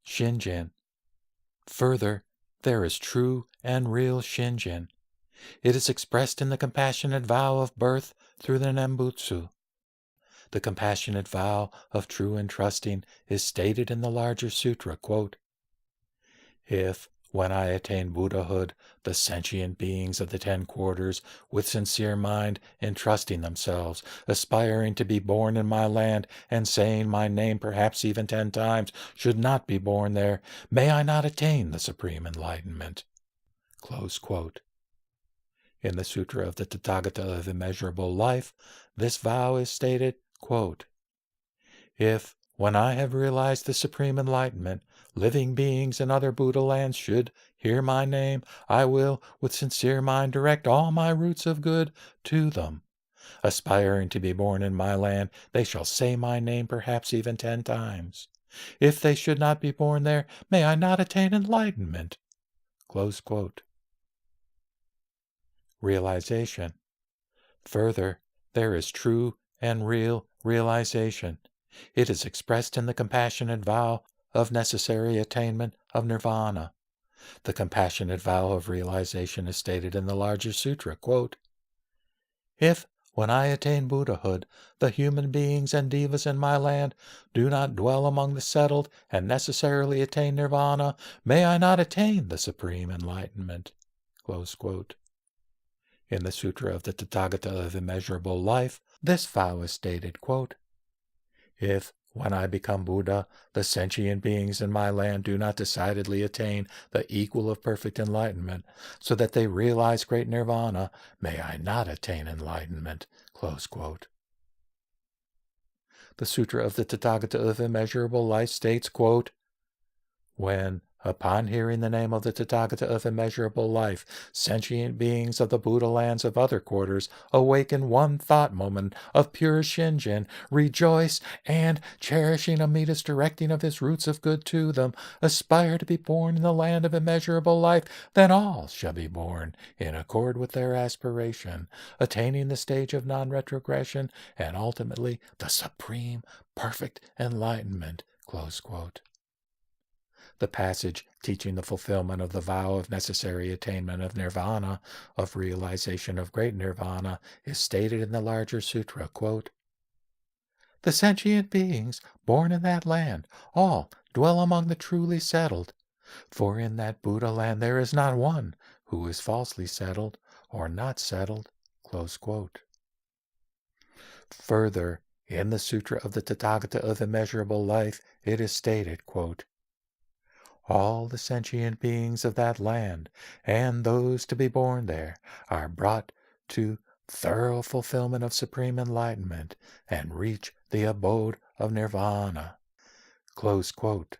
Shinjin. Further, there is true and real Shinjin. It is expressed in the compassionate vow of birth through the Nembutsu. The compassionate vow of true and trusting is stated in the larger sutra, quote, "If, when I attain Buddhahood, the sentient beings of the 10 quarters, with sincere mind, entrusting themselves, aspiring to be born in my land, and saying my name perhaps even 10 times, should not be born there, may I not attain the supreme enlightenment." Close quote. In the Sutra of the Tathagata of Immeasurable Life, this vow is stated, quote, "If, when I have realized the supreme enlightenment, living beings in other Buddha lands should hear my name, I will, with sincere mind, direct all my roots of good to them. Aspiring to be born in my land, they shall say my name perhaps even 10 times. If they should not be born there, may I not attain enlightenment." Close quote. Realization. Further, there is true and real realization. It is expressed in the compassionate vow of necessary attainment of nirvana. The compassionate vow of realization is stated in the larger sutra, quote, "If, when I attain Buddhahood, the human beings and devas in my land do not dwell among the settled and necessarily attain nirvana, may I not attain the supreme enlightenment." Close quote. In the Sutra of the Tathagata of Immeasurable Life, this vow is stated, quote, "If, when I become Buddha, the sentient beings in my land do not decidedly attain the equal of perfect enlightenment, so that they realize great nirvana, may I not attain enlightenment." Close quote. The Sutra of the Tathagata of Immeasurable Life states, quote, "When, upon hearing the name of the Tathagata of Immeasurable Life, sentient beings of the Buddha lands of other quarters awaken one thought moment of pure Shinjin, rejoice, and, cherishing Amida's directing of his roots of good to them, aspire to be born in the land of immeasurable life, then all shall be born in accord with their aspiration, attaining the stage of non-retrogression and ultimately the supreme, perfect enlightenment." Close quote. The passage teaching the fulfillment of the vow of necessary attainment of nirvana, of realization of great nirvana, is stated in the larger sutra, quote, "The sentient beings born in that land all dwell among the truly settled, for in that Buddha land there is not one who is falsely settled or not settled." Close quote. Further, in the Sutra of the Tathagata of Immeasurable Life, it is stated, quote, "All the sentient beings of that land, and those to be born there, are brought to thorough fulfillment of supreme enlightenment and reach the abode of nirvana." Close quote.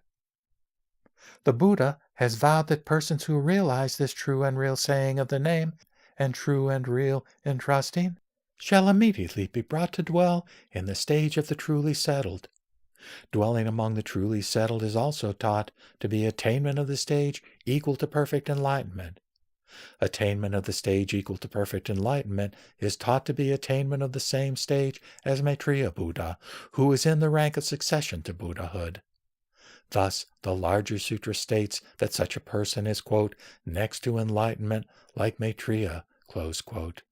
The Buddha has vowed that persons who realize this true and real saying of the name, and true and real entrusting, shall immediately be brought to dwell in the stage of the truly settled. Dwelling among the truly settled is also taught to be attainment of the stage equal to perfect enlightenment. Attainment of the stage equal to perfect enlightenment is taught to be attainment of the same stage as Maitreya Buddha, who is in the rank of succession to Buddhahood. Thus, the larger sutra states that such a person is, quote, "next to enlightenment like Maitreya," close quote.